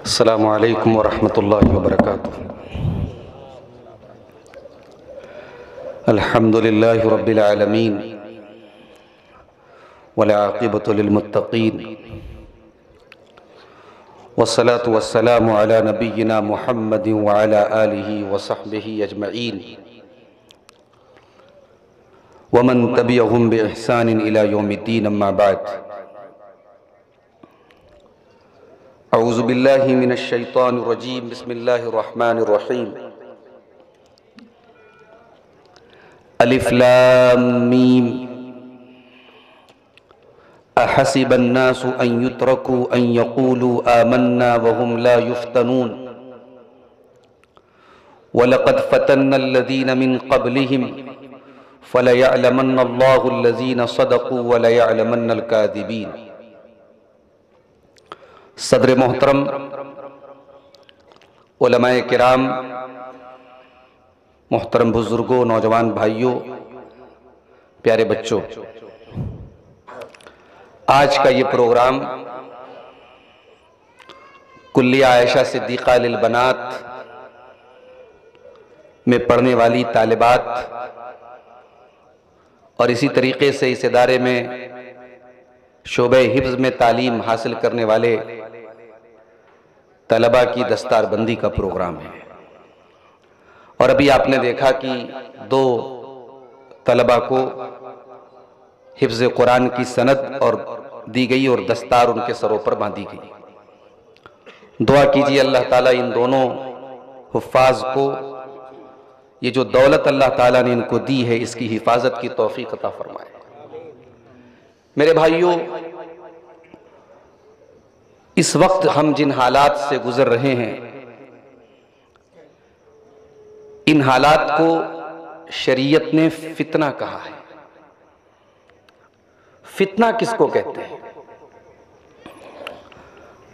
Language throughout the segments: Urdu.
السلام علیکم ورحمۃ اللہ وبرکاتہ۔ الحمد للہ رب العالمین والعاقبۃ للمتقین والصلاة والسلام علی نبینا محمد وعلی آلہ وصحبہ اجمعین ومن تبعہم بإحسان الی یوم الدین، اما بعد۔ اعوذ باللہ من الشیطان الرجیم، بسم اللہ الرحمن الرحیم۔ الف لام میم، احسب الناس ان يتركوا ان يقولوا آمنا وهم لا يفتنون ولقد فتنا الذين من قبلهم فليعلمن الله الذين صدقوا وليعلمن الكاذبين۔ صدر محترم، علماء کرام، محترم بزرگوں، نوجوان بھائیوں، پیارے بچوں، آج کا یہ پروگرام کلیہ عائشہ صدیقہ للبنات میں پڑھنے والی طالبات اور اسی طریقے سے اس ادارے میں شعبہ حفظ میں تعلیم حاصل کرنے والے طلبہ کی دستار بندی کا پروگرام ہے۔ اور ابھی آپ نے دیکھا کہ دو طلبہ کو حفظ قرآن کی سند اور دی گئی اور دستار ان کے سروں پر باندھی گئی۔ دعا کیجیے اللہ تعالیٰ ان دونوں حفاظ کو یہ جو دولت اللہ تعالیٰ نے ان کو دی ہے اس کی حفاظت کی توفیق عطا فرمائے۔ میرے بھائیوں، اس وقت ہم جن حالات سے گزر رہے ہیں، ان حالات کو شریعت نے فتنہ کہا ہے۔ فتنہ کس کو کہتے ہیں؟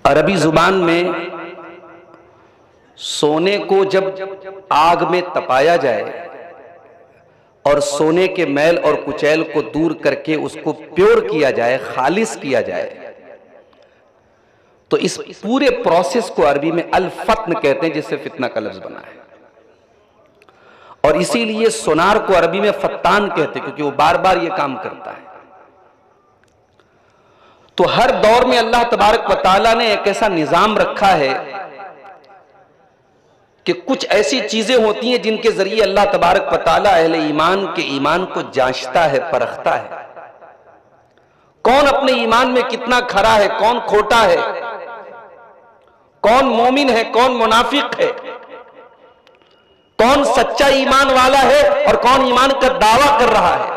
عربی زبان میں سونے کو جب آگ میں تپایا جائے اور سونے کے میل اور کچیل کو دور کر کے اس کو پیور کیا جائے، خالص کیا جائے، تو اس پورے پروسیس کو عربی میں الفتن کہتے ہیں، جس سے فتنہ کا لفظ بنا ہے۔ اور اسی لیے سونار کو عربی میں فتان کہتے ہیں، کیونکہ وہ بار بار یہ کام کرتا ہے۔ تو ہر دور میں اللہ تبارک و تعالیٰ نے ایک ایسا نظام رکھا ہے کہ کچھ ایسی چیزیں ہوتی ہیں جن کے ذریعے اللہ تبارک و تعالیٰ اہل ایمان کے ایمان کو جانچتا ہے، پرکھتا ہے۔ کون اپنے ایمان میں کتنا کھرا ہے، کون کھوٹا ہے، کون مومن ہے، کون منافق ہے، کون سچا ایمان والا ہے اور کون ایمان کا دعویٰ کر رہا ہے،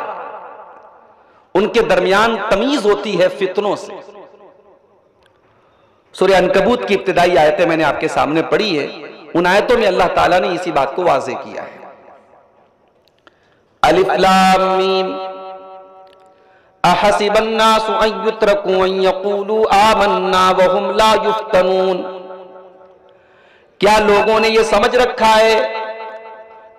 ان کے درمیان تمیز ہوتی ہے فتنوں سے۔ سورہ عنکبوت کی ابتدائی آیتیں میں نے آپ کے سامنے پڑھی ہے، ان آیتوں میں اللہ تعالیٰ نے اسی بات کو واضح کیا ہے۔ الف لام میم، احسب الناس ان يتركوا ان يقولوا آمنا وهم لا يفتنون۔ کیا لوگوں نے یہ سمجھ رکھا ہے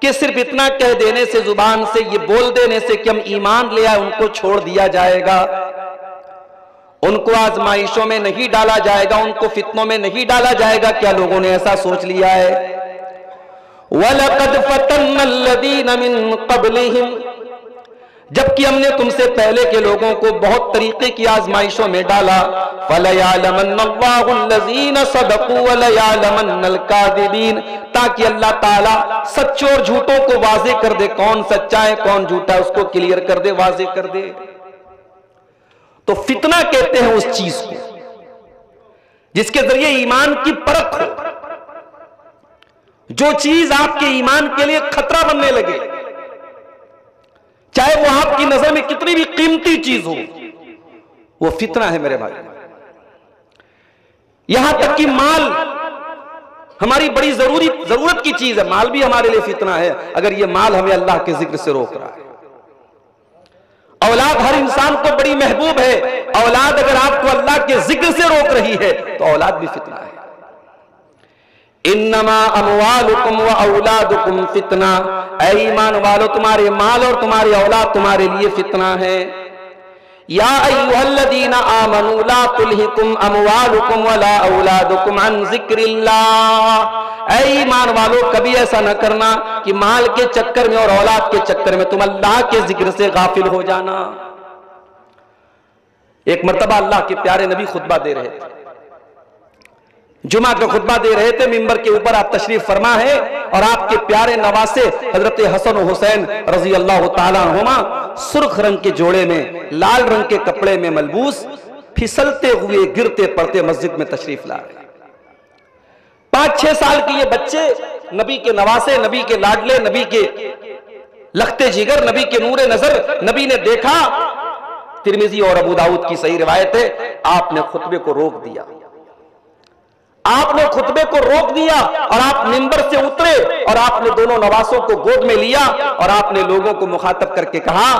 کہ صرف اتنا کہہ دینے سے، زبان سے یہ بول دینے سے کہ ہم ایمان لے آئے، ان کو چھوڑ دیا جائے گا، ان کو آزمائشوں میں نہیں ڈالا جائے گا، ان کو فتنوں میں نہیں ڈالا جائے گا؟ کیا لوگوں نے ایسا سوچ لیا ہے؟ وَلَقَدْ فَتَنَّ الَّذِينَ مِن قَبْلِهِمْ، جبکہ ہم نے تم سے پہلے کے لوگوں کو بہت طریقے کی آزمائشوں میں ڈالا۔ فَلَيَعْلَمَنَّ اللَّهُ الَّذِينَ صَدَقُوا وَلَيَعْلَمَنَّ الْكَاذِبِينَ، تاکہ اللہ تعالیٰ سچوں اور جھوٹوں کو واضح کر دے، کون سچا ہے کون جھوٹا ہے، اس کو کلیئر کر دے، واضح کر دے۔ تو فتنہ کہتے ہیں اس چیز کو جس کے ذریعے ایمان کی پرکھ ہو، جو چیز آپ کے ایمان کے لیے خطرہ بننے لگے، چاہے وہ آپ کی نظر میں کتنی بھی قیمتی چیز ہو، وہ فتنہ ہے میرے بھائی۔ یہاں تک کہ مال ہماری بڑی ضرورت کی چیز ہے، مال بھی ہمارے لیے فتنہ ہے اگر یہ مال ہمیں اللہ کے ذکر سے روک رہا ہے۔ اولاد ہر انسان کو بڑی محبوب ہے، اولاد اگر آپ کو اللہ کے ذکر سے روک رہی ہے تو اولاد بھی فتنہ ہے۔ انما اموالکم و اولادکم فتنہ، اے ایمان والو تمہارے مال اور تمہاری اولاد تمہارے لیے فتنہ ہے۔ یا ایھا الذین آمنوا لا تلہکم اموالکم ولا اولادکم عن ذکر اللہ، اے ایمان والو کبھی ایسا نہ کرنا کہ مال کے چکر میں اور اولاد کے چکر میں تم اللہ کے ذکر سے غافل ہو جانا۔ ایک مرتبہ اللہ کے پیارے نبی خطبہ دے رہے تھے، جمعہ کا خطبہ دے رہے تھے، ممبر کے اوپر آپ تشریف فرما ہے اور آپ کے پیارے نواسے حضرت حسن و حسین رضی اللہ تعالیٰ عنہما سرخ رنگ کے جوڑے میں لال رنگ کے کپڑے میں ملبوس پھسلتے ہوئے گرتے پڑتے مسجد میں تشریف لا رہے۔ 5-6 سال کے یہ بچے نبی کے نواسے، نبی کے لاڈلے، نبی کے لختے جگر، نبی کے نور نظر، نبی نے دیکھا، ترمذی اور ابو داؤد کی صحیح روایت ہے، آپ نے خطبے کو روک دیا، آپ نے خطبے کو روک دیا اور آپ منبر سے اترے اور آپ نے دونوں نواسوں کو گود میں لیا اور آپ نے لوگوں کو مخاطب کر کے کہا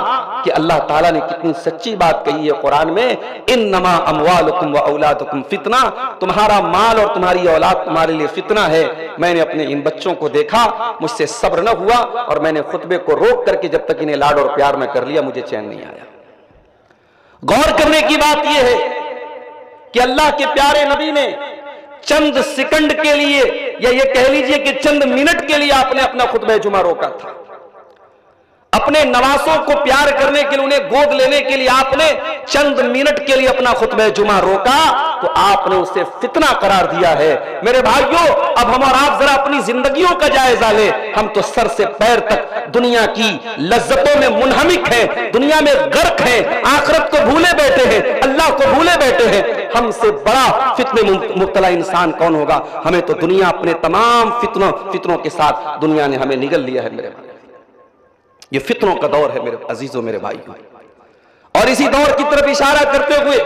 کہ اللہ تعالیٰ نے کتنی سچی بات کہی ہے قرآن میں، انما اموالکم و اولادکم فتنہ، تمہارا مال اور تمہاری اولاد تمہارے لیے فتنہ ہے۔ میں نے اپنے ان بچوں کو دیکھا، مجھ سے صبر نہ ہوا اور میں نے خطبے کو روک کر کے جب تک انہیں لاڈ اور پیار میں کر لیا مجھے چین نہیں آیا۔ غور کرنے کی بات یہ ہے کہ اللہ کے پیارے نبی نے چند سیکنڈ کے لیے یا یہ کہہ لیجئے کہ چند منٹ کے لیے آپ نے اپنا خطبہ جمعہ روکا تھا۔ اپنے نواسوں کو پیار کرنے کے لیے، انہیں گود لینے کے لیے آپ نے چند منٹ کے لیے اپنا خطبہ جمعہ روکا تو آپ نے اسے فتنہ قرار دیا ہے۔ میرے بھائیوں، اب ہم اور آپ ذرا اپنی زندگیوں کا جائزہ لیں۔ ہم تو سر سے پیر تک دنیا کی لذتوں میں منہمک ہیں، دنیا میں غرق ہیں، آخرت کو بھولے بیٹھے ہیں، اللہ کو بھولے بیٹھے ہیں۔ ہم سے بڑا فتنے مبتلا انسان کون ہوگا؟ ہمیں تو دنیا اپنے تمام فتنوں کے ساتھ دنیا نے ہمیں نگل لیا ہے۔ میرے بھائی، یہ فتنوں کا دور ہے میرے عزیزوں، میرے بھائیوں، اور اسی دور کی طرف اشارہ کرتے ہوئے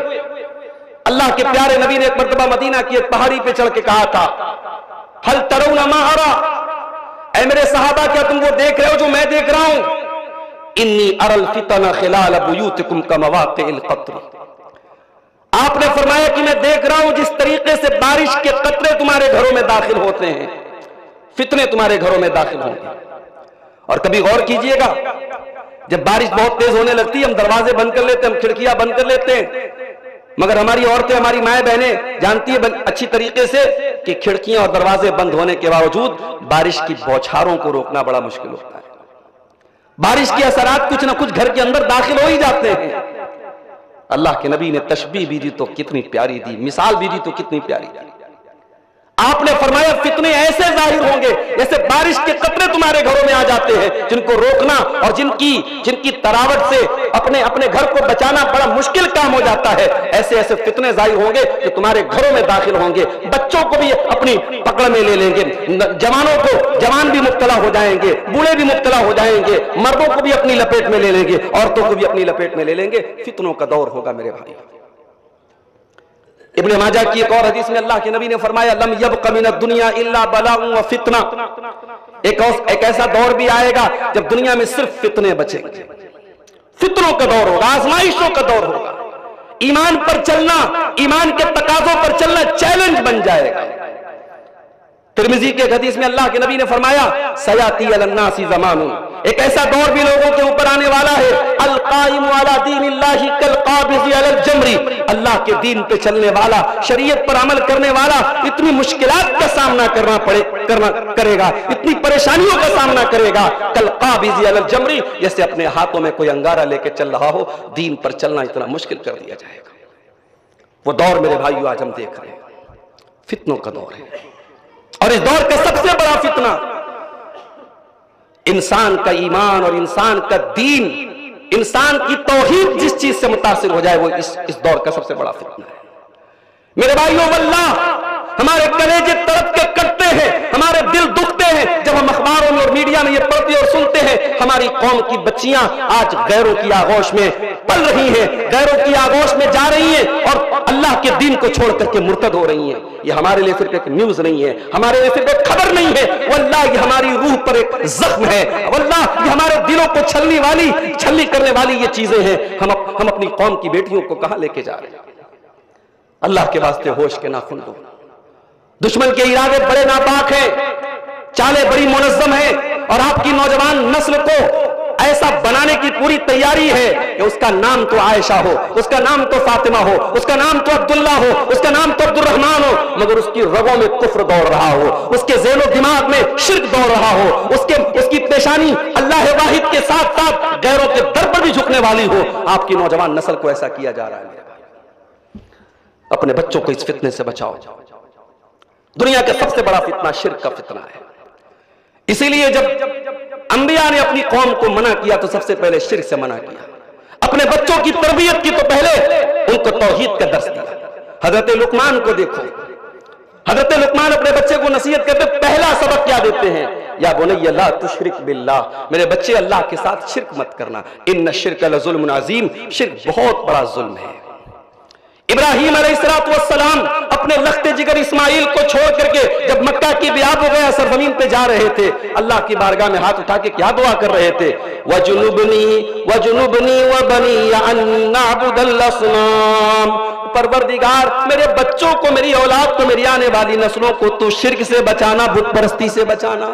اللہ کے پیارے نبی نے ایک مرتبہ مدینہ کی ایک پہاڑی پہ چڑھ کے کہا تھا، ہل ترون ما ارى، اے میرے صحابہ کیا تم وہ دیکھ رہے ہو جو میں دیکھ رہا ہوں؟ انی ارى الفتن خلال بیوتکم کمواقع القطر، آپ نے فرمایا کہ میں دیکھ رہا ہوں جس طریقے سے بارش کے قطرے تمہارے گھروں میں داخل ہوتے ہیں، فتنے تمہارے گھروں میں داخل ہوں گے۔ اور کبھی غور کیجئے گا، جب بارش بہت تیز ہونے لگتی ہے ہم دروازے بند کر لیتے ہیں، ہم کھڑکیاں بند کر لیتے ہیں، مگر ہماری عورتیں، ہماری مائیں بہنیں جانتی ہیں اچھی طریقے سے کہ کھڑکیاں اور دروازے بند ہونے کے باوجود بارش کی بوچھاروں کو روکنا بڑا مشکل ہوتا ہے۔ بارش کے اثرات کچھ نہ کچھ گھر کے اندر داخل ہو ہی جاتے ہیں۔ اللہ کے نبی نے تشبیہ بھی دی تو کتنی پیاری دی، مثال بھی دی تو کتنی پیاری دی۔ آپ نے فرمایا فتنے ایسے ظاہر ہوں گے جیسے بارش کے قطرے تمہارے گھروں میں آ جاتے ہیں، جن کو روکنا اور جن کی تراوٹ سے اپنے گھر کو بچانا بڑا مشکل کام ہو جاتا ہے۔ ایسے ایسے فتنے ظاہر ہوں گے جو تمہارے گھروں میں داخل ہوں گے، بچوں کو بھی اپنی پکڑ میں لے لیں گے، جوان بھی مبتلا ہو جائیں گے، بوڑھے بھی مبتلا ہو جائیں گے، مردوں کو بھی اپنی لپیٹ میں لے لیں گے، عورتوں کو بھی اپنی لپیٹ میں لے لیں گے۔ فتنوں کا دور ہوگا میرے بھائی۔ ابن ماجہ کی ایک اور حدیث میں اللہ کے نبی نے فرمایا، لم یبق من الدنیا الا بلاء و فتنہ، ایک ایسا دور بھی آئے گا جب دنیا میں صرف فتنے بچیں گے، فتنوں کا دور ہوگا، آزمائشوں کا دور ہوگا، ایمان پر چلنا، ایمان کے تقاضوں پر چلنا چیلنج بن جائے گا۔ ترمذی کے حدیث میں اللہ کے نبی نے فرمایا، سیاتی علی الناس زمان، ایک ایسا دور بھی لوگوں کے اوپر آنے والا ہے، القائم علی دین اللہ کالقابض علی الجمر، اللہ کے دین پہ چلنے والا، شریعت پر عمل کرنے والا اتنی مشکلات کا سامنا کرے گا، اتنی پریشانیوں کا سامنا کرے گا، کالقابض علی الجمر، جیسے اپنے ہاتھوں میں کوئی انگارہ لے کے چل رہا ہو، دین پر چلنا اتنا مشکل کر دیا جائے گا۔ وہ دور میرے بھائیو آج ہم دیکھ رہے ہیں، فتنوں کا دور ہے، اور اس دور کا سب سے بڑا فتنہ انسان کا ایمان اور انسان کا دین، انسان کی توحید جس چیز سے متاثر ہو جائے وہ اس دور کا سب سے بڑا فتنہ ہے۔ میرے بھائیوں واللہ ہمارے کلیجے تڑپ کے کٹتے ہیں، ہمارے دل دکھتے ہیں جب ہم اخباروں میں اور میڈیا میں یہ پڑھتے اور سنتے ہیں ہماری قوم کی بچیاں آج غیروں کی آغوش میں پل رہی ہیں، غیروں کی آغوش میں جا رہی ہیں اور اللہ کے دین کو چھوڑ کر کے مرتد ہو رہی ہیں۔ یہ ہمارے لیے صرف ایک نیوز نہیں ہے، ہمارے لیے صرف ایک خبر نہیں ہے، واللہ یہ ہماری روح پر ایک زخم ہے، واللہ یہ ہمارے دلوں کو چھلنی کرنے والی یہ چیزیں ہیں۔ ہم اپنی قوم کی بیٹیوں کو کہاں لے کے جا رہے ہیں؟ اللہ کے واسطے ہوش کے ناخن دو۔ دشمن کے ارادے بڑے ناپاک ہیں، چالیں بڑی منظم ہیں، اور آپ کی نوجوان نسل کو ایسا بنانے کی پوری تیاری ہے کہ اس کا نام تو عائشہ ہو، اس کا نام تو فاطمہ ہو، اس کا نام تو عبداللہ ہو، اس کا نام تو عبد الرحمن ہو، مگر اس کی رگوں میں کفر دوڑ رہا ہو، اس کے ذہن و دماغ میں شرک دوڑ رہا ہو، اس کی پیشانی اللہ واحد کے ساتھ ساتھ غیروں کے در پر بھی جھکنے والی ہو۔ آپ کی نوجوان نسل کو ایسا کیا جا رہا ہے۔ اپنے بچوں کو اس فتنے سے بچاؤ۔ دنیا کا سب سے بڑا فتنہ شرک کا فتنہ ہے۔ اسی لیے جب انبیاء نے اپنی قوم کو منع کیا تو سب سے پہلے شرک سے منع کیا۔ اپنے بچوں کی تربیت کی تو پہلے ان کو توحید کا درس دیا۔ حضرت لقمان کو دیکھو، حضرت لقمان اپنے بچے کو نصیحت کرتے پہلا سبق کیا دیتے ہیں؟ یا بنی لا تشرک باللہ، میرے بچے اللہ کے ساتھ شرک مت کرنا، ان الشرک لظلم عظیم، شرک بہت بڑا ظلم ہے۔ ابراہیم علیہ السلام اپنے لخت جگر اسماعیل کو چھوڑ کر کے جب مکہ کی بیاب ہو گیا سرزمین پہ جا رہے تھے، اللہ کی بارگاہ میں ہاتھ اٹھا کے کیا دعا کر رہے تھے؟ وَجُنُبْنِي وَبَنِيَّ أَن نَّعْبُدَ الْأَصْنَامَ، پروردگار میرے بچوں کو، میری اولاد کو، میری آنے والی نسلوں کو تو شرک سے بچانا، بت پرستی سے بچانا۔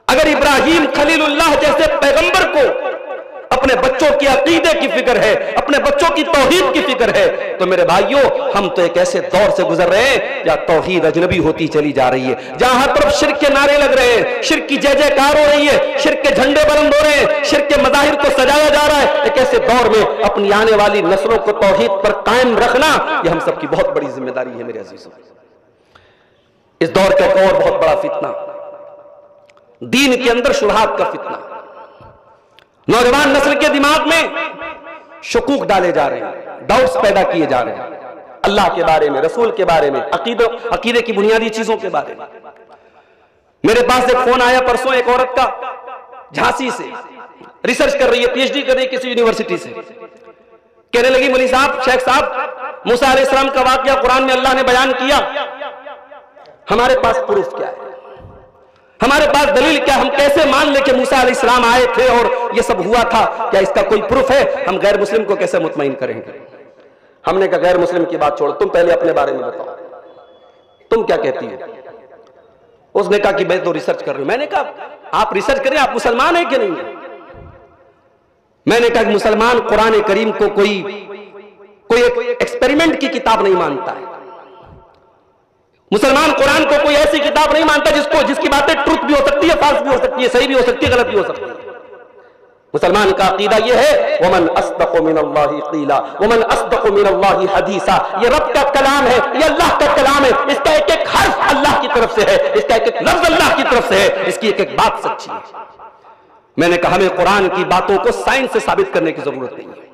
اگر ابراہیم خلیل اللہ جیسے پیغمبر کو اپنے بچوں کی عقیدے کی فکر ہے، اپنے بچوں کی توحید کی فکر ہے، تو میرے بھائیوں ہم تو ایک ایسے دور سے گزر رہے ہیں جہاں توحید اجنبی ہوتی چلی جا رہی ہے، جہاں ہر طرف شرک کے نعرے لگ رہے ہیں، شرک کی جے جے کار ہو رہی ہے، شرک کے جھنڈے بلند ہو رہے ہیں، شرک کے مظاہر کو سجایا جا رہا ہے۔ ایک ایسے دور میں اپنی آنے والی نسلوں کو توحید پر قائم رکھنا یہ ہم سب کی بہت بڑی ذمہ داری ہے میرے عزیزوں۔ اس دور کا ایک اور بہت بڑا فتنہ دین کے اندر شبہات کا فتنہ۔ نوجوان نسل کے دماغ میں شکوک ڈالے جا رہے ہیں، ڈاؤٹس پیدا کیے جا رہے ہیں اللہ کے بارے میں، رسول کے بارے میں، عقیدے کی بنیادی چیزوں کے بارے میں۔ میرے پاس ایک فون آیا پرسوں ایک عورت کا، جھانسی سے، ریسرچ کر رہی ہے، پی ایچ ڈی کر رہی ہے کسی یونیورسٹی سے، کہنے لگی مولوی صاحب، شیخ صاحب، موسیٰ علیہ السلام کا واقعہ قرآن میں اللہ نے بیان کیا، ہمارے پاس پروف کیا ہے، ہمارے پاس دلیل کیا، ہم کیسے مان لیں کہ موسیٰ علیہ السلام آئے تھے اور یہ سب ہوا تھا؟ کیا اس کا کوئی پروف ہے؟ ہم غیر مسلم کو کیسے مطمئن کریں گے؟ ہم نے کہا غیر مسلم کی بات چھوڑو، تم پہلے اپنے بارے میں بتاؤ، تم کیا کہتی ہو؟ اس نے کہا کہ میں تو ریسرچ کر رہی ہوں۔ میں نے کہا آپ ریسرچ کریں، آپ مسلمان ہیں کہ نہیں ہیں؟ میں نے کہا کہ مسلمان قرآن کریم کو کوئی ایکسپیریمنٹ کی کتاب نہیں مانتا ہے، مسلمان قرآن کو کوئی ایسی کتاب نہیں مانتا جس کی باتیں ٹروتھ بھی ہو سکتی ہے، فالس بھی ہو سکتی ہے، صحیح بھی ہو سکتی ہے، غلط بھی ہو سکتی ہے۔ مسلمان کا عقیدہ یہ ہے وَمَنْ أَصْدَقُ مِنَ اللَّهِ قِيلًا وَمَنْ أَصْدَقُ مِنَ اللَّهِ حَدِيثًا، یہ رب کا کلام ہے، یہ اللہ کا کلام ہے، اس کا ایک ایک حرف اللہ کی طرف سے ہے، اس کا ایک ایک لفظ اللہ کی طرف سے ہے، اس کی ایک ایک بات سچی ہے۔ میں نے کہا ہمیں قرآن کی باتوں کو سائنس سے ثابت کرنے کی ضرورت نہیں ہے،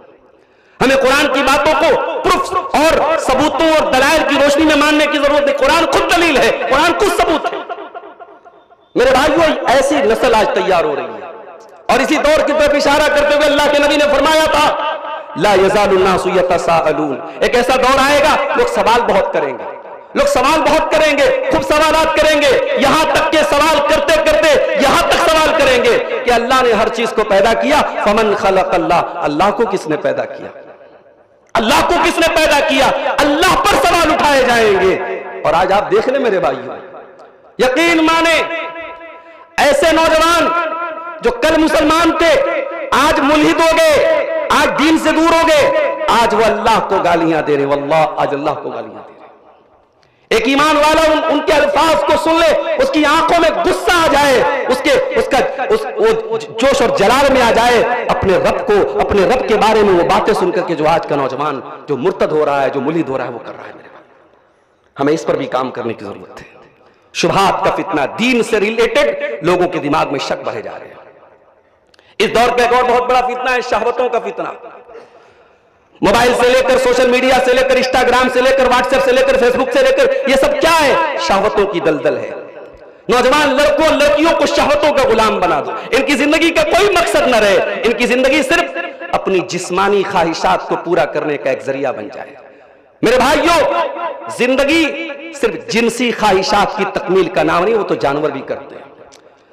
ہمیں قرآن کی باتوں کو پروف اور ثبوتوں اور دلائل کی روشنی میں ماننے کی ضرورت ہے۔ قرآن خود دلیل ہے، قرآن خود ثبوت ہے۔ میرے بھائیوں ایسی نسل آج تیار ہو رہی ہے، اور اسی دور کی طرف اشارہ کرتے ہوئے اللہ کے نبی نے فرمایا تھا لا یزال الناس یتساءلون، ایک ایسا دور آئے گا لوگ سوال بہت کریں گے، لوگ سوال بہت کریں گے، خوب سوالات کریں گے، یہاں تک کہ سوال کرتے کرتے یہاں تک سوال کریں گے کہ اللہ نے ہر چیز کو پیدا کیا، فمن خلق اللہ، اللہ کو کس نے پیدا کیا، اللہ کو کس نے پیدا کیا، اللہ پر سوال اٹھائے جائیں گے۔ اور آج آپ دیکھ لیں میرے بھائیوں، یقین مانے ایسے نوجوان جو کل مسلمان تھے آج ملحد ہو گئے، آج دین سے دور ہو گئے، آج وہ اللہ کو گالیاں دے رہے، واللہ آج اللہ کو گالیاں دے رہے۔ ایک ایمان والا ان کے الفاظ کو سن لے، اس کی آنکھوں میں غصہ آ جائے، وہ جوش اور جلال میں آ جائے، اپنے رب کے بارے میں وہ باتیں سن کر کے جو آج کا نوجوان جو مرتد ہو رہا ہے، جو ملحد ہو رہا ہے، وہ کر رہا ہے۔ میرے بھائی ہمیں اس پر بھی کام کرنے کی ضرورت ہے۔ شبہات کا فتنہ، دین سے ریلیٹڈ لوگوں کے دماغ میں شک بڑھے جا رہے ہیں۔ اس دور پہ ایک اور بہت بڑا فتنہ ہے شہوتوں کا فتنہ۔ موبائل سے لے کر سوشل میڈیا سے لے کر انسٹاگرام سے لے کر واٹس ایپ سے لے کر فیس بک سے لے کر یہ سب کیا ہے؟ شہوتوں کی دلدل ہے۔ نوجوان لڑکوں لڑکیوں کو شہوتوں کا غلام بنا دو، ان کی زندگی کا کوئی مقصد نہ رہے، ان کی زندگی صرف اپنی جسمانی خواہشات کو پورا کرنے کا ایک ذریعہ بن جائے۔ میرے بھائیوں زندگی صرف جنسی خواہشات کی تکمیل کا نام نہیں، وہ تو جانور بھی کرتے ہیں۔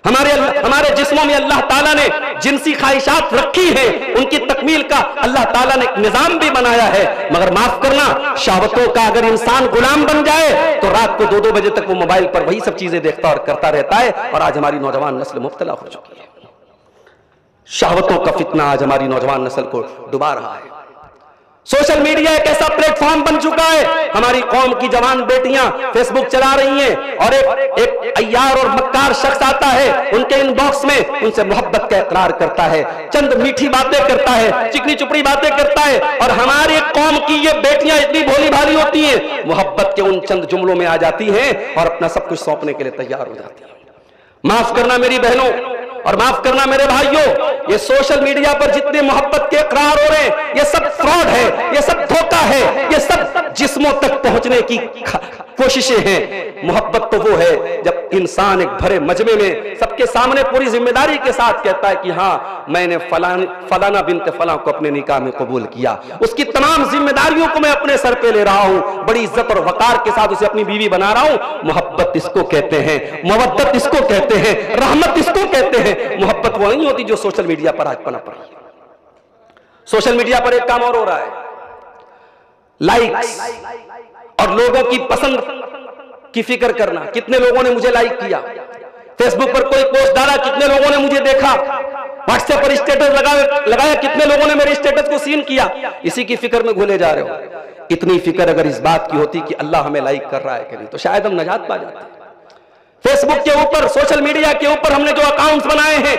ہمارے جسموں میں اللہ تعالیٰ نے جنسی خواہشات رکھی ہیں، ان کی تکمیل کا اللہ تعالیٰ نے ایک نظام بھی بنایا ہے، مگر معاف کرنا شہوتوں کا اگر انسان غلام بن جائے تو رات کو 2 بجے تک وہ موبائل پر وہی سب چیزیں دیکھتا اور کرتا رہتا ہے، اور آج ہماری نوجوان نسل مبتلا ہو چکی ہے۔ شہوتوں کا فتنہ آج ہماری نوجوان نسل کو ڈبا رہا ہے۔ سوشل میڈیا ایک ایسا پلیٹ فارم بن چکا ہے، ہماری قوم کی جوان بیٹیاں فیس بک چلا رہی ہیں اور ایک عیار اور مکار شخص آتا ہے ان کے ان باکس میں، ان سے محبت کا اقرار کرتا ہے، چند میٹھی باتیں کرتا ہے، چکنی چپڑی باتیں کرتا ہے، اور ہماری قوم کی یہ بیٹیاں اتنی بھولی بھالی ہوتی ہیں، محبت کے ان چند جملوں میں آ جاتی ہیں اور اپنا سب کچھ سونپنے کے لیے تیار ہو جاتی ہیں۔ معاف کرنا میری بہنوں اور معاف کرنا میرے بھائیوں، یہ سوشل میڈیا پر جتنے محبت کے اقرار ہو رہے ہیں، یہ سب فراڈ ہے، یہ سب دھوکہ ہے، یہ سب جسموں تک پہنچنے کی کوششیں ہیں۔ محبت تو وہ ہے جب انسان ایک بھرے مجمع میں سب کے سامنے پوری ذمہ داری کے ساتھ کہتا ہے کہ ہاں میں نے فلانا بنت فلاں کو اپنے نکاح میں قبول کیا، اس کی تمام ذمہ داریوں کو میں اپنے سر پہ لے رہا ہوں، بڑی عزت اور وقار کے ساتھ اسے اپنی بیوی بنا رہا ہوں۔ محبت اس کو کہتے ہیں، مودت اس کو کہتے ہیں، رحمت اس کو کہتے ہیں۔ محبت وہ نہیں ہوتی جو سوشل میڈیا پر آج پنپ رہی ہے۔ سوشل میڈیا پر ایک کام اور ہو رہا ہے، لائکس اور لوگوں کی پسند کی فکر کرنا۔ کتنے لوگوں نے مجھے لائک کیا، فیس بک پر کوئی پوسٹ ڈالا، کتنے لوگوں نے مجھے دیکھا، واٹس ایپ پر اسٹیٹس لگایا، کتنے لوگوں نے میرے اسٹیٹس کو سین کیا، اسی کی فکر میں گھلے جا رہے ہو۔ اتنی فکر اگر اس بات کی ہوتی کہ اللہ ہمیں لائک کر رہا ہے کہ نہیں تو شاید ہم نجات پا جاتے۔ فیس بک کے اوپر، سوشل میڈیا کے اوپر ہم نے جو اکاؤنٹس بنائے ہیں،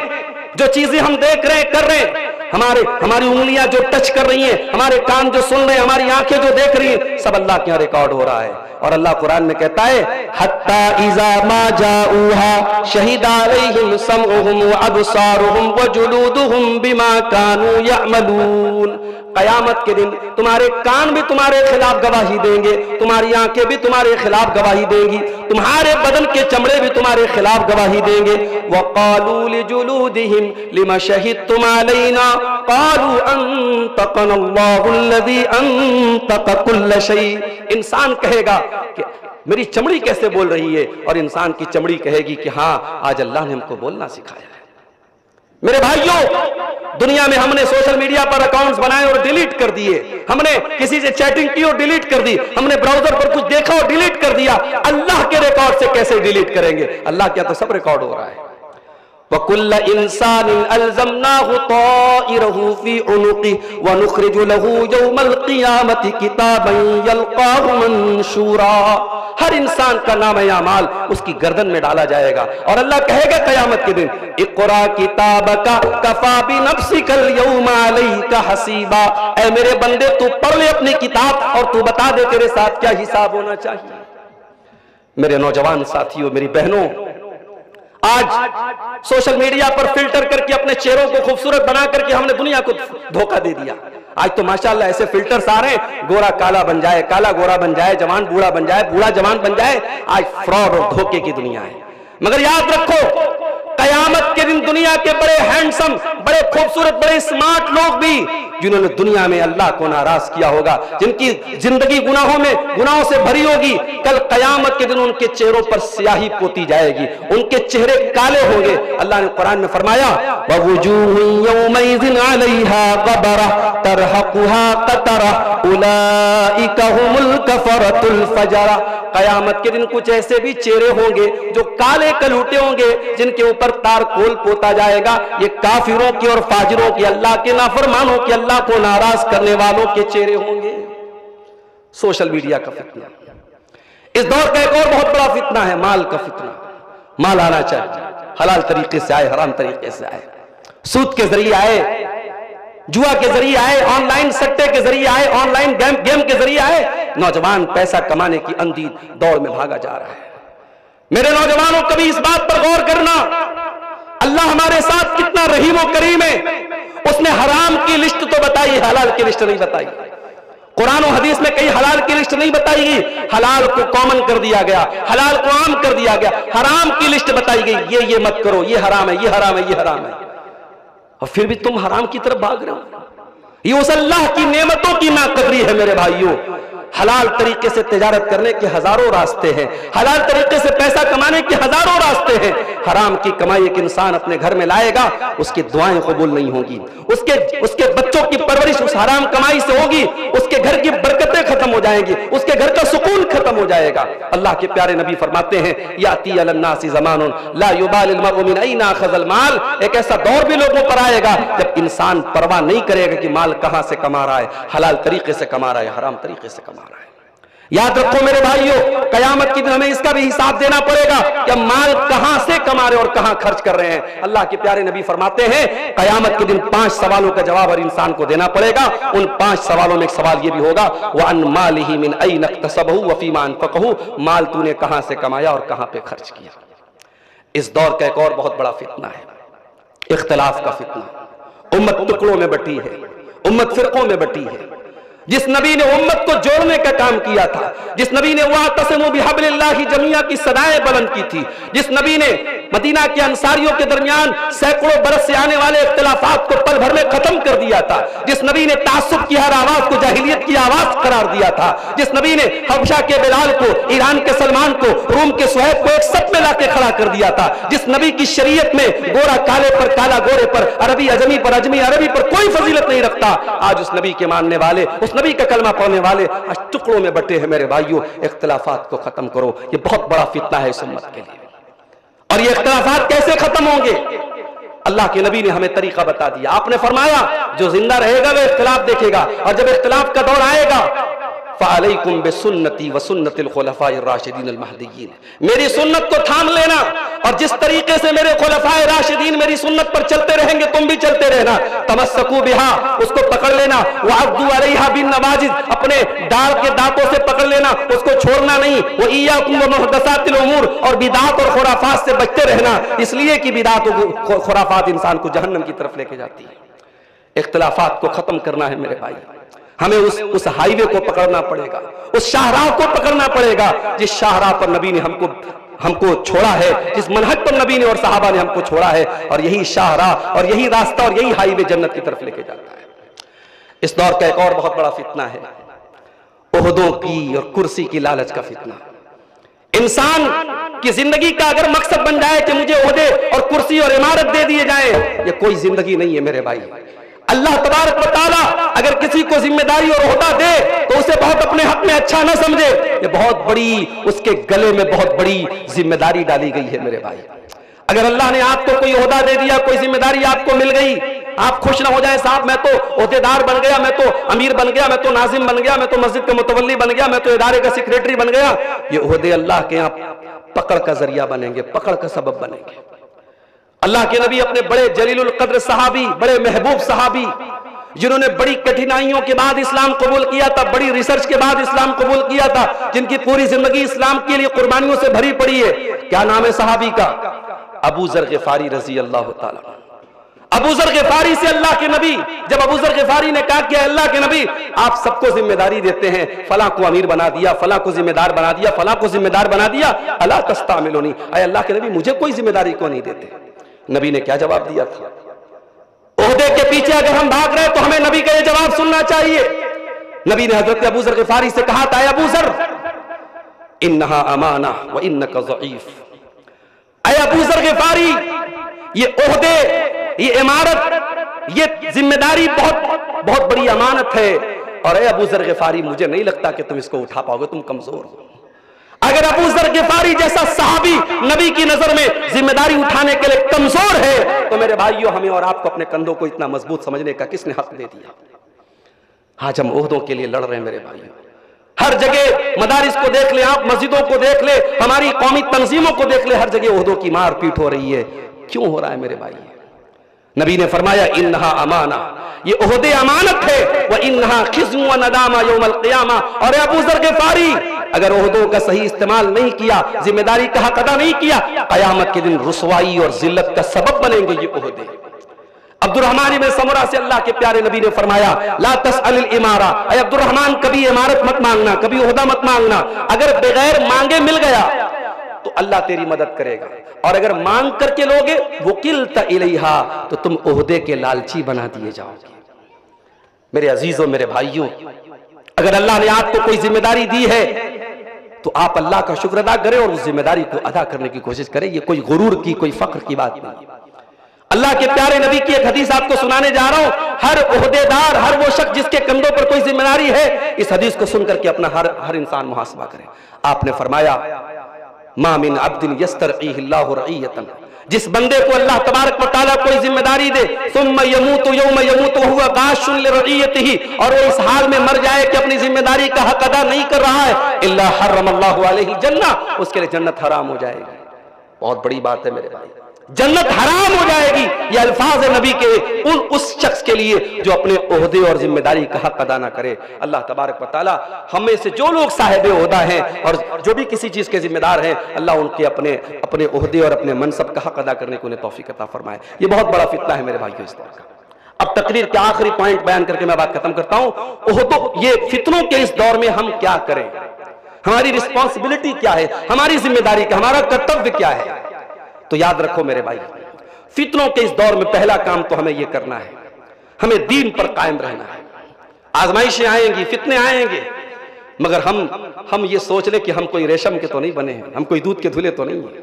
جو چیزیں ہم دیکھ رہے ہیں، کر رہے ہیں، ہماری انگلیاں جو ٹچ کر رہی ہیں، ہمارے کان جو سن رہے ہیں، ہماری آنکھیں جو دیکھ رہی ہیں، سب اللہ کے یہاں ریکارڈ ہو رہا ہے۔ اور اللہ قرآن میں کہتا ہے حَتَّى إِذَا مَا جَاءُوهَا شَهِدَ عَلَيْهِمْ سَمْعُهُمْ وَأَبْصَارُهُمْ وَجُلُودُهُمْ بِمَا كَانُوا يَعْمَلُونَ۔ قیامت کے دن تمہارے کان بھی تمہارے خلاف گواہی دیں گے، تمہاری آنکھیں بھی تمہارے خلاف گواہی دیں گی، تمہارے بدن کے چمڑے بھی تمہارے خلاف گواہی دیں گے۔ وَقَالُوا لِجُلُودِهِمْ لِمَ شَهِدتُّمْ عَلَيْنَا قَالُوا أَنطَقَنَا اللَّهُ الَّذِي أَنطَقَ كُلَّ شَيْءٍ۔ انسان کہے گا کہ میری چمڑی کیسے بول رہی ہے، اور انسان کی چمڑی کہے گی کہ ہاں آج اللہ نے ہم کو بولنا سکھایا ہے۔ میرے بھائیوں، دنیا میں ہم نے سوشل میڈیا پر اکاؤنٹس بنائے اور ڈیلیٹ کر دیے، ہم نے کسی سے چیٹنگ کی اور ڈیلیٹ کر دی، ہم نے براؤزر پر کچھ دیکھا اور ڈیلیٹ کر دیا۔ اللہ کے ریکارڈ سے کیسے ڈیلیٹ کریں گے؟ اللہ کیا تو سب ریکارڈ ہو رہا ہے۔ وَكُلَّ إِنسَانٍ أَلْزَمْنَاهُ طَائِرَهُ فِي عُنُقِهِ وَنُخْرِجُ لَهُ يَوْمَ الْقِيَامَةِ كِتَابًا يَلْقَاهُ مَنشُورًا۔ ہر انسان کا نام اعمال اس کی گردن میں ڈالا جائے گا، اور اللہ کہے گا قیامت کے دن اقرا کتابک کفا بنفسک اليوم علیک حسیبا۔ اے میرے بندے تو پڑھ لے اپنی کتاب اور تو بتا دے تیرے ساتھ کیا حساب ہونا چاہیے۔ میرے نوجوان ساتھیوں، میری بہنوں، آج سوشل میڈیا پر فلٹر کر کے اپنے چہروں کو خوبصورت بنا کر کے ہم نے دنیا کو دھوکہ دے دیا۔ آج تو ماشاءاللہ ایسے فلٹرز آ رہے ہیں، گورا کالا بن جائے، کالا گورا بن جائے، جوان بوڑھا بن جائے، بوڑھا جوان بن جائے۔ آج فراڈ اور دھوکے کی دنیا ہے، مگر یاد رکھو قیامت کے دن دنیا کے بڑے ہینڈسم، بڑے خوبصورت، بڑے اسمارٹ لوگ بھی جنہوں نے دنیا میں اللہ کو ناراض کیا ہوگا، جن کی زندگی گناہوں سے بھری ہوگی، کل قیامت کے دن ان کے چہروں پر سیاہی پوتی جائے گی، ان کے چہرے کالے ہوں گے۔ اللہ نے قرآن میں فرمایا وَوُجُوهٌ يَوْمَئِذٍ عَلَيْهَا غَبَرَةٌ تَرْهَقُهَا قَتَرَةٌ أُولَئِكَ هُمُ الْكَفَرَةُ الْفَجَرَةُ۔ قیامت کے دن کچھ ایسے بھی چہرے ہوں گے جو کالے کلوٹے ہوں گے، جن کے اوپر تارکول پوتا جائے گا۔ یہ کافروں کے اور فاجروں کے، اللہ کے نافرمانوں کے، اللہ کو ناراض کرنے والوں کے چہرے ہوں گے۔ سوشل میڈیا کا فتنہ، اس دور کا ایک اور بہت بڑا فتنہ ہے مال کا فتنہ۔ مال آنا چاہیے، حلال طریقے سے آئے، حرام طریقے سے آئے، سود کے ذریعے آئے، جوا کے ذریعے آئے، آن لائن سٹے کے ذریعے آئے، آن لائن گیم کے ذریعے آئے۔ نوجوان پیسہ کمانے کی اندھی دوڑ میں بھاگا جا رہا ہے۔ میرے نوجوانوں، کبھی اس بات پر غور کرنا، اللہ ہمارے ساتھ کتنا رحیم و کریم ہے۔ اس نے حرام کی لسٹ تو بتائی، حلال کی لسٹ نہیں بتائی۔ قرآن و حدیث میں کہیں حلال کی لسٹ نہیں بتائی گئی، حلال کو کامن کر دیا گیا، حلال کو عام کر دیا گیا۔ حرام کی لسٹ بتائی گئی، یہ مت کرو، یہ حرام ہے، یہ حرام ہے، یہ حرام ہے، اور پھر بھی تم حرام کی طرف بھاگ رہے ہو۔ یہ اس اللہ کی نعمتوں کی ناقدری ہے میرے بھائیوں۔ حلال طریقے سے تجارت کرنے کے ہزاروں راستے ہیں، حلال طریقے سے پیسہ کمانے کے ہزاروں راستے ہیں۔ حرام کی کمائی ایک انسان اپنے گھر میں لائے گا، اس کی دعائیں قبول نہیں ہوں گی، اس کے بچوں کی پرورش اس حرام کمائی سے ہوگی، اس کے گھر کی برکتیں ختم ہو جائیں گی، اس کے گھر کا سکون ختم ہو جائے گا۔ اللہ کے پیارے نبی فرماتے ہیں یاتی علی الناس زمان لا یبال المرء من این اخذ المال، ایک ایسا دور بھی لوگوں پر آئے گا جب انسان پرواہ نہیں کرے گا کہ مال کہاں سے کما رہا ہے، حلال طریقے سے کما رہا ہے، حرام طریقے سے کما رہا ہے۔ یاد رکھو میرے بھائیوں، قیامت کے دن ہمیں اس کا بھی حساب دینا پڑے گا کہ ہم مال کہاں سے کما رہے ہیں اور کہاں خرچ کر رہے ہیں۔ اللہ کے پیارے نبی فرماتے ہیں قیامت کے دن 5 سوالوں کا جواب ہر انسان کو دینا پڑے گا۔ ان 5 سوالوں میں ایک سوال یہ بھی ہوگا وَعَنْ مَالِهِ مِنْ أَيْنَ اكْتَسَبَهُ وَفِيمَا أَنْفَقَهُ، مال تو نے کہاں سے کمایا اور کہاں پہ خرچ کیا۔ اس دور کا ایک اور بہت بڑا فتنہ ہے اختلاف کا فتنہ۔ امت ٹکڑوں میں بٹی ہے، امت فرقوں میں بٹی ہے۔ جس نبی نے امت کو جوڑنے کا کام کیا تھا، جس نبی نے وَاعْتَصِمُوا بِحَبْلِ اللَّهِ جَمِيعًا کی صدائیں بلند کی تھی، جس نبی نے مدینہ کے انصاریوں کے درمیان سینکڑوں برس سے آنے والے اختلافات کو پل بھر میں ختم کر دیا تھا، جس نبی نے تعصب کی ہر آواز کو جاہلیت کی آواز قرار دیا تھا، جس نبی نے حبشہ کے بلال کو، ایران کے سلمان کو، روم کے صہیب کو ایک سب میں لا کے کھڑا کر دیا تھا، جس نبی کی شریعت میں گورا کالے پر، کالا گورے پر، عربی اجمی پر، اجمی عربی پر کوئی فضیلت نہیں رکھتا، آج اس نبی کے ماننے والے، اس نبی کا کلمہ پڑھنے والے آج ٹکڑوں میں بٹے ہیں۔ میرے بھائیوں، اختلافات کو ختم کرو، یہ بہت بڑا فتنہ ہے اس امت کے لیے۔ اور یہ اختلافات کیسے ختم ہوں گے؟ اللہ کے نبی نے ہمیں طریقہ بتا دیا۔ آپ نے فرمایا جو زندہ رہے گا وہ اختلاف دیکھے گا، اور جب اختلاف کا دور آئے گا فَعَلَيْكُمْ بِسُنَّتِي وَسُنَّتِ الْخُلَفَاءِ الرَّاشِدِينَ الْمَهْدِيِّينَ، میری سنت کو تھام لینا، اور جس طریقے سے میرے خلفائے راشدین میری سنت پر چلتے رہیں گے تم بھی چلتے رہنا۔ تمسکوا بها، اس کو پکڑ لینا، وعضوا علیہا بالنواجذ، اپنے ڈال کے دانتوں سے پکڑ لینا، اس کو چھوڑنا نہیں۔ وإياكم ومحدثات الأمور، اور بدعات اور خرافات سے بچتے رہنا، اس لیے کہ بدعات اور خرافات انسان کو جہنم کی طرف لے کے جاتی ہے۔ اختلافات کو ختم کرنا ہے میرے بھائی، ہمیں اس ہائی وے کو پکڑنا پڑے گا، اس شاہراہ کو پکڑنا پڑے گا جس شاہراہ پر نبی نے ہم کو چھوڑا ہے، جس منہج پر نبی نے اور صحابہ نے ہم کو چھوڑا ہے، اور یہی شاہراہ اور یہی راستہ اور یہی ہائی وے جنت کی طرف لے کے جاتا ہے۔ اس دور کا ایک اور بہت بڑا فتنہ ہے عہدوں کی اور کرسی کی لالچ کا فتنہ۔ انسان کی زندگی کا اگر مقصد بن جائے کہ مجھے عہدے اور کرسی اور عمارت دے دیے جائیں، یہ کوئی زندگی نہیں ہے میرے بھائی۔ اللہ تبارک و تعالیٰ اگر کسی کو ذمہ داری اور عہدہ دے تو اسے بہت اپنے حق میں اچھا نہ سمجھے، یہ بہت بڑی، اس کے گلے میں بہت بڑی ذمہ داری ڈالی گئی ہے میرے بھائی۔ اگر اللہ نے آپ کو کوئی عہدہ دے دیا، کوئی ذمہ داری آپ کو مل گئی، آپ خوش نہ ہو جائیں صاحب میں تو عہدے دار بن گیا، میں تو امیر بن گیا، میں تو ناظم بن گیا، میں تو مسجد کا متولی بن گیا، میں تو ادارے کا سیکریٹری بن گیا، یہ عہدے اللہ کے یہاں پکڑ کا ذریعہ بنیں گے، پکڑ کا سبب بنیں گے۔ اللہ کے نبی اپنے بڑے جلیل القدر صحابی، بڑے محبوب صحابی، جنہوں نے بڑی کٹھنائیوں کے بعد اسلام قبول کیا تھا، بڑی ریسرچ کے بعد اسلام قبول کیا تھا، جن کی پوری زندگی اسلام کے لیے قربانیوں سے بھری پڑی ہے، کیا نام ہے صحابی کا؟ ابو ذر غفاری رضی اللہ تعالیٰ۔ ابو ذر غفاری سے اللہ کے نبی، جب ابو ذر غفاری نے کہا کہ اللہ کے نبی آپ سب کو ذمہ داری دیتے ہیں، فلاں کو امیر بنا دیا، فلاں کو ذمہ دار بنا دیا، فلاں کو ذمہ دار بنا دیا، الا تستعملونی، اے اللہ کے نبی مجھے کوئی ذمہ داری کیوں نہیں دیتے؟ نبی نے کیا جواب دیا تھا؟ عہدے کے پیچھے اگر ہم بھاگ رہے تو ہمیں نبی کا یہ جواب سننا چاہیے۔ نبی نے حضرت ابو ذر غفاری سے کہا تھا اے ابو ذر انہا امانہ وانک ضعیف، اے ابو ذر غفاری یہ عہدے، یہ عمارت، یہ ذمہ داری بہت بڑی امانت ہے، اور اے ابو ذر غفاری مجھے نہیں لگتا کہ تم اس کو اٹھا پاؤ گے، تم کمزور ہو۔ اگر ابو ذر غفاری جیسا صحابی نبی کی نظر میں ذمہ داری اٹھانے کے لیے کمزور ہے تو میرے بھائیوں ہمیں اور آپ کو اپنے کندھوں کو اتنا مضبوط سمجھنے کا کس نے حق دے دیا؟ آج ہم عہدوں کے لیے لڑ رہے ہیں میرے بھائیوں۔ ہر جگہ مدارس کو دیکھ لیں آپ، مسجدوں کو دیکھ لیں، ہماری قومی تنظیموں کو دیکھ لیں، ہر جگہ عہدوں کی مار پیٹ ہو رہی ہے۔ کیوں ہو رہا ہے میرے بھائی؟ نبی نے فرمایا انہا امانہ، یہ عہدے امانت ہے، وانہا خزي وندامہ یوم القیامہ، اور اے ابو ذر غفاری اگر عہدوں کا صحیح استعمال نہیں کیا، ذمہ داری کا حق ادا نہیں کیا، قیامت کے دن رسوائی اور ذلت کا سبب بنیں گے یہ عہدے۔ عبد الرحمن بن سمرہ سے اللہ کے پیارے نبی نے فرمایا لا تسأل الامارہ، اے عبد الرحمن کبھی عمارت مت مانگنا، کبھی عہدہ مت مانگنا، اگر بغیر مانگے مل گیا تو اللہ تیری مدد کرے گا، اور اگر مانگ کر کے لوگے وکلت الیہا تو تم عہدے کے لالچی بنا دیے جاؤ گے۔ میرے عزیزوں، میرے بھائیوں، اگر اللہ نے آپ کو کوئی ذمہ داری دی ہے تو آپ اللہ کا شکر ادا کریں اور اس ذمہ داری کو ادا کرنے کی کوشش کریں. یہ کوئی غرور کی، کوئی فخر کی بات نہیں. اللہ کے پیارے نبی کی ایک حدیث آپ کو سنانے جا رہا ہوں. ہر عہدیدار، ہر وہ شخص جس کے کندھوں پر کوئی ذمہ داری ہے، اس حدیث کو سن کر کے اپنا ہر انسان محاسبہ کرے. آپ نے فرمایا ما من عبد یسترعیہ اللہ رعیۃ، جس بندے کو اللہ تبارک و تعالیٰ کوئی ذمہ داری دے ثم یموت یوم یموت وہو غاش لرعیتہ، اور وہ اس حال میں مر جائے کہ اپنی ذمہ داری کا حق ادا نہیں کر رہا ہے، الا حرم اللہ علیہ الجنہ، اس کے لیے جنت حرام ہو جائے گی. بہت بڑی بات ہے میرے بھائی، جنت حرام ہو جائے گی. یہ الفاظ نبی کے اس شخص کے لیے جو اپنے عہدے اور ذمہ داری کا حق ادا نہ کرے. اللہ تبارک و تعالی ہمیں سے جو لوگ صاحب عہدہ ہیں اور جو بھی کسی چیز کے ذمہ دار ہیں، اللہ ان کے اپنے عہدے اور اپنے منصب کا حق ادا کرنے کو انہیں توفیق عطا فرمائے. یہ بہت بڑا فتنہ ہے میرے بھائیو اس طرح کا. اب تقریر کے آخری پوائنٹ بیان کر کے میں بات ختم کرتا ہوں. عہدوں، یہ فتنوں کے اس دور میں ہم کیا کریں، ہماری رسپانسبلٹی کیا ہے، ہماری ذمہ داری کا، ہمارا کرتویہ کیا ہے. تو یاد رکھو میرے بھائی، فتنوں کے اس دور میں پہلا کام تو ہمیں یہ کرنا ہے، ہمیں دین پر قائم رہنا ہے. آزمائشیں آئیں گی، فتنے آئیں گے، مگر ہم یہ سوچ لیں کہ ہم کوئی ریشم کے تو نہیں بنے ہیں، ہم کوئی دودھ کے دھلے تو نہیں ہیں.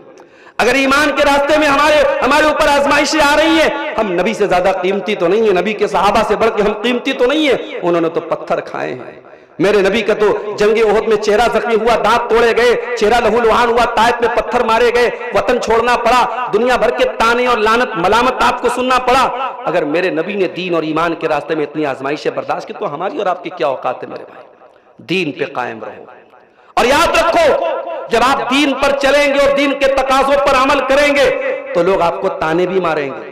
اگر ایمان کے راستے میں ہمارے اوپر آزمائشیں آ رہی ہیں، ہم نبی سے زیادہ قیمتی تو نہیں ہیں، نبی کے صحابہ سے بڑھ کے ہم قیمتی تو نہیں ہیں. انہوں نے تو پتھر کھائے ہیں. میرے نبی کا تو جنگ احد میں چہرہ زخمی ہوا، دانت توڑے گئے، چہرہ لہو لہان ہوا، طائف میں پتھر مارے گئے، وطن چھوڑنا پڑا، دنیا بھر کے تانے اور لعنت ملامت آپ کو سننا پڑا. اگر میرے نبی نے دین اور ایمان کے راستے میں اتنی آزمائشیں برداشت کی تو ہماری اور آپ کی کیا اوقات ہے میرے بھائی. دین پہ قائم رہو اور یاد رکھو، جب آپ دین پر چلیں گے اور دین کے تقاضوں پر عمل کریں گے تو لوگ آپ کو تانے بھی ماریں گے،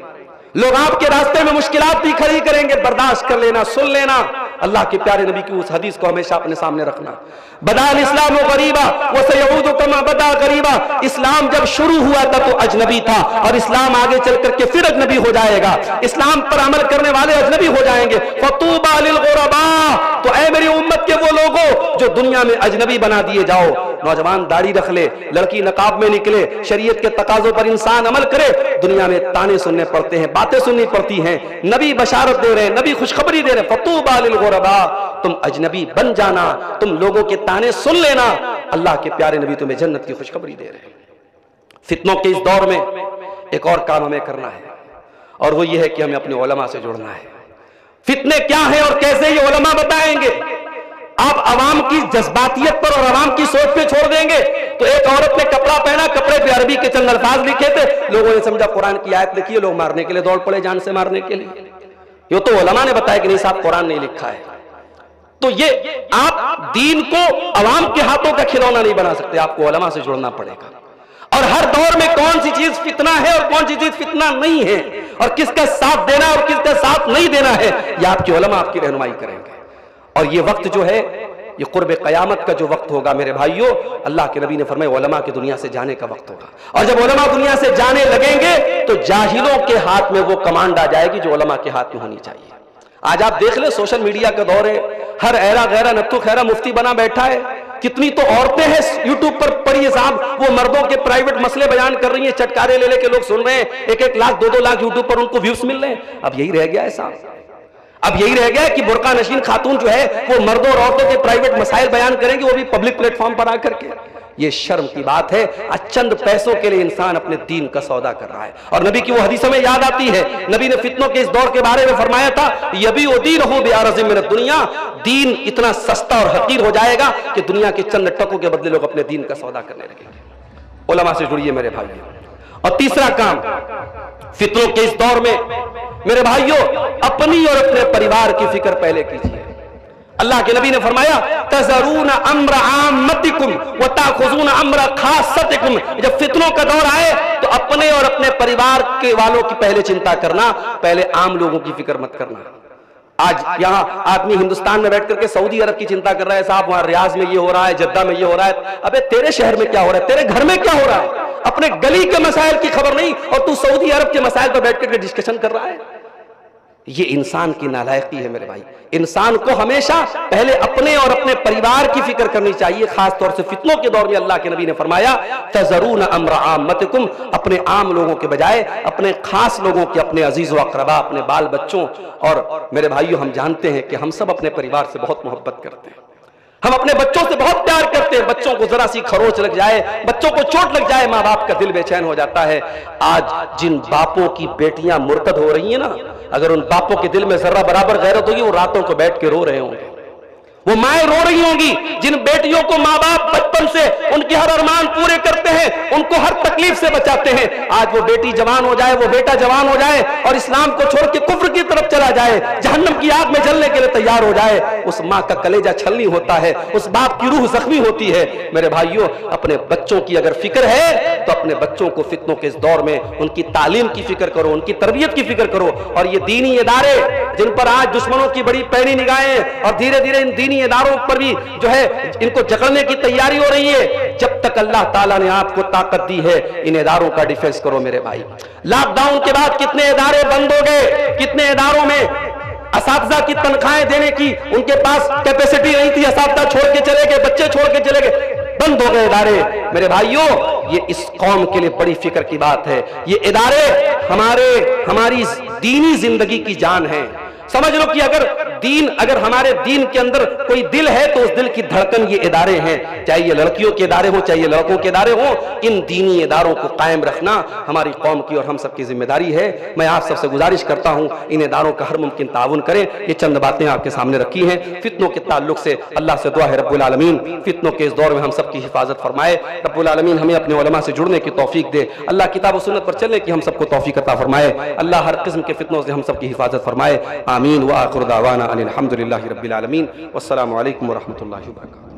لوگ آپ کے راستے میں مشکلات بھی کھڑی کریں گے. برداشت کر لینا، سن لینا. اللہ کے پیارے نبی کی اس حدیث کو ہمیشہ اپنے سامنے رکھنا. بدا الاسلام غریبا وسیعود کما بدا غریبا. اسلام جب شروع ہوا تھا تو اجنبی تھا، اور اسلام آگے چل کر کے پھر اجنبی ہو جائے گا. اسلام پر عمل کرنے والے اجنبی ہو جائیں گے. فطوبى للغرباء. تو اے میری امت کے وہ لوگوں جو دنیا میں اجنبی بنا دیے جاؤ. نوجوان داڑھی رکھ لے، لڑکی نقاب میں نکلے، شریعت کے تقاضوں پر انسان عمل کرے، دنیا میں تانے سننے پڑتے ہیں، باتیں سننی پڑتی ہیں. نبی بشارت دے رہے ہیں، نبی خوشخبری دے رہے ہیں، فطوبى للغرباء. تم اجنبی بن جانا، تم لوگوں کے تانے سن لینا. اللہ کے پیارے نبی تمہیں جنت کی خوشخبری دے رہے ہیں. فتنوں کے اس دور میں ایک اور کام ہمیں کرنا ہے، اور وہ یہ ہے کہ ہمیں اپنے علماء سے جڑنا ہے. فتنے کیا ہیں اور کیسے، یہ علماء بتائیں گے. آپ عوام کی جذباتیت پر اور عوام کی سوچ پہ چھوڑ دیں گے. تو ایک عورت نے کپڑا پہنا، کپڑے پہ عربی کے چند الفاظ لکھے تھے، لوگوں نے سمجھا قرآن کی آیت لکھی ہے، لوگ مارنے کے لیے دوڑ پڑے، جان سے مارنے کے لیے. یہ تو علماء نے بتایا کہ نہیں صاحب قرآن نہیں لکھا ہے. تو یہ آپ دین کو عوام کے ہاتھوں کا کھلونا نہیں بنا سکتے، آپ کو علماء سے جڑنا پڑے گا. اور ہر دور میں کون سی چیز فتنہ ہے اور کون سی چیز فتنہ نہیں ہے، اور کس کا ساتھ دینا اور کس کا ساتھ نہیں دینا ہے، یہ آپ کے علماء آپ کی رہنمائی کریں گے. اور یہ وقت جو ہے، یہ قرب قیامت کا جو وقت ہوگا میرے بھائیوں، اللہ کے نبی نے فرمایا علماء کی دنیا سے جانے کا وقت ہوگا. اور جب علماء دنیا سے جانے لگیں گے تو جاہلوں کے ہاتھ میں وہ کمانڈ آ جائے گی جو علماء کے ہاتھ میں ہونی چاہیے. آج آپ دیکھ لیں سوشل میڈیا کا دور ہے، ہر ایرا غیرہ نتو خیرہ مفتی بنا بیٹھا ہے. کتنی تو عورتیں ہیں یوٹیوب پر پڑھیے صاحب، وہ مردوں کے پرائیویٹ مسئلے بیان کر رہی ہیں، چٹکارے لے لے کے لوگ سن رہے ہیں، 1-1 لاکھ 2-2 لاکھ یوٹیوب پر ان کو ویوز مل رہے ہیں. اب یہی رہ گیا ہے صاحب، اب یہی رہ گیا ہے کہ برقع نشین خاتون جو ہے وہ مردوں اور عورتوں کے پرائیویٹ مسائل بیان کریں گے، وہ بھی پبلک پلیٹ فارم پر آ کر کے. یہ شرم کی بات ہے. چند پیسوں کے لیے انسان اپنے دین کا سودا کر رہا ہے. اور نبی کی وہ حدیث ہمیں یاد آتی ہے، نبی نے فتنوں کے اس دور کے بارے میں فرمایا تھا، یبیع دینہ بعرض من الدنیا. دین اتنا سستا اور حقیر ہو جائے گا کہ دنیا کے چند ٹکوں کے بدلے لوگ اپنے دین کا سودا کرنے لگیں گے. علماء سے جڑیے میرے بھائی. اور تیسرا کام فتنوں کے اس دور میں میرے بھائیوں، اپنی اور اپنے پریوار کی فکر پہلے کیجیے. اللہ کے نبی نے فرمایا تذرون امر عامتکم وتاخذون امر خاصتکم. جب فتنوں کا دور آئے تو اپنے اور اپنے پریوار کے والوں کی پہلے چنتا کرنا، پہلے عام لوگوں کی فکر مت کرنا. آج یہاں آدمی ہندوستان میں بیٹھ کر کے سعودی عرب کی چنتا کر رہا ہے، صاحب وہاں ریاض میں یہ ہو رہا ہے، جدہ میں یہ ہو رہا ہے. ابے تیرے شہر میں کیا ہو رہا ہے، تیرے گھر میں کیا ہو رہا ہے، اپنے گلی کے مسائل کی خبر نہیں، اور تو سعودی عرب کے مسائل پر بیٹھ کر کے ڈسکشن کر رہا ہے. یہ انسان کی نالائقی ہے میرے بھائی. انسان کو ہمیشہ پہلے اپنے اور اپنے پریوار کی فکر کرنی چاہیے. خاص طور سے فتنوں کے دور میں اللہ کے نبی نے فرمایا تذرون امر عامتکم، اپنے عام لوگوں کے بجائے اپنے خاص لوگوں کے، اپنے عزیز و اقربا، اپنے بال بچوں. اور میرے بھائیو، ہم جانتے ہیں کہ ہم سب اپنے پریوار سے بہت محبت کرتے ہیں، ہم اپنے بچوں سے بہت پیار کرتے ہیں. بچوں کو ذرا سی خروچ لگ جائے، بچوں کو چوٹ لگ جائے، ماں باپ کا دل بے چین ہو جاتا ہے. آج جن باپوں کی بیٹیاں مرتد ہو رہی ہیں نا، اگر ان باپوں کے دل میں ذرہ برابر غیرت ہوگی، وہ راتوں کو بیٹھ کے رو رہے ہوں گے. وہ مائیں رو رہی ہوں گی جن بیٹیوں کو ماں باپ بچپن سے ان کے ہر ارمان پورے کرتے ہیں، ان کو ہر تکلیف سے بچاتے ہیں. آج وہ بیٹی جوان ہو جائے، وہ بیٹا جوان ہو جائے اور اسلام کو چھوڑ کے کفر کی طرف چلا جائے، جہنم کی آگ میں جلنے کے لیے تیار ہو جائے، اس ماں کا کلیجہ چھلنی ہوتا ہے، اس باپ کی روح زخمی ہوتی ہے. میرے بھائیوں، اپنے بچوں کی اگر فکر ہے تو اپنے بچوں کو فتنوں کے اس دور میں ان کی تعلیم کی فکر کرو، ان کی تربیت کی فکر کرو. اور یہ دینی ادارے جن پر آج دشمنوں کی بڑی پیڑی نگاہیں، اور دھیرے دھیرے ان دینی اداروں پر بھی جو ہے ان کو جکڑنے کی تیاری ہو رہی ہے، جب تک اللہ تعالیٰ نے آپ کو طاقت دی ہے ان اداروں کا ڈیفنس کرو میرے بھائی. لاک ڈاؤن کے بعد کتنے ادارے بند ہو گئے، کتنے اداروں میں اساتذہ کی تنخواہیں دینے کی ان کے پاس کیپیسٹی نہیں تھی، اساتذہ چھوڑ کے چلے گئے، بچے چھوڑ کے چلے گئے، بند ہو گئے ادارے. میرے بھائیوں، یہ اس قوم کے لیے بڑی فکر کی بات ہے. یہ ادارے ہماری دینی زندگی کی جان ہیں. سمجھ لو کہ اگر ہمارے دین کے اندر کوئی دل ہے تو اس دل کی دھڑکن یہ ادارے ہیں. چاہے یہ لڑکیوں کے ادارے ہوں، چاہے یہ لڑکوں کے ادارے ہوں، ان دینی اداروں کو قائم رکھنا ہماری قوم کی اور ہم سب کی ذمہ داری ہے. میں آپ سب سے گزارش کرتا ہوں ان اداروں کا ہر ممکن تعاون کریں. یہ چند باتیں آپ کے سامنے رکھی ہیں. فتنوں کے تعلق سے اللہ سے دعا ہے رب العالمین فتنوں کے اس دور میں ہم سب کی حفاظت فرمائے. رب العالمین ہمیں اپنے علماء سے جڑنے کی توفیق دے. اللہ کتاب و سنت پر چلنے کی ہم سب کو توفیق عطا فرمائے. اللہ ہر قسم کے فتنوں سے ہم سب کی حفاظت فرمائے. آمین. وآخر دعوانا ان الحمد للہ رب العالمین. والسلام علیکم ورحمۃ اللہ وبرکاتہ.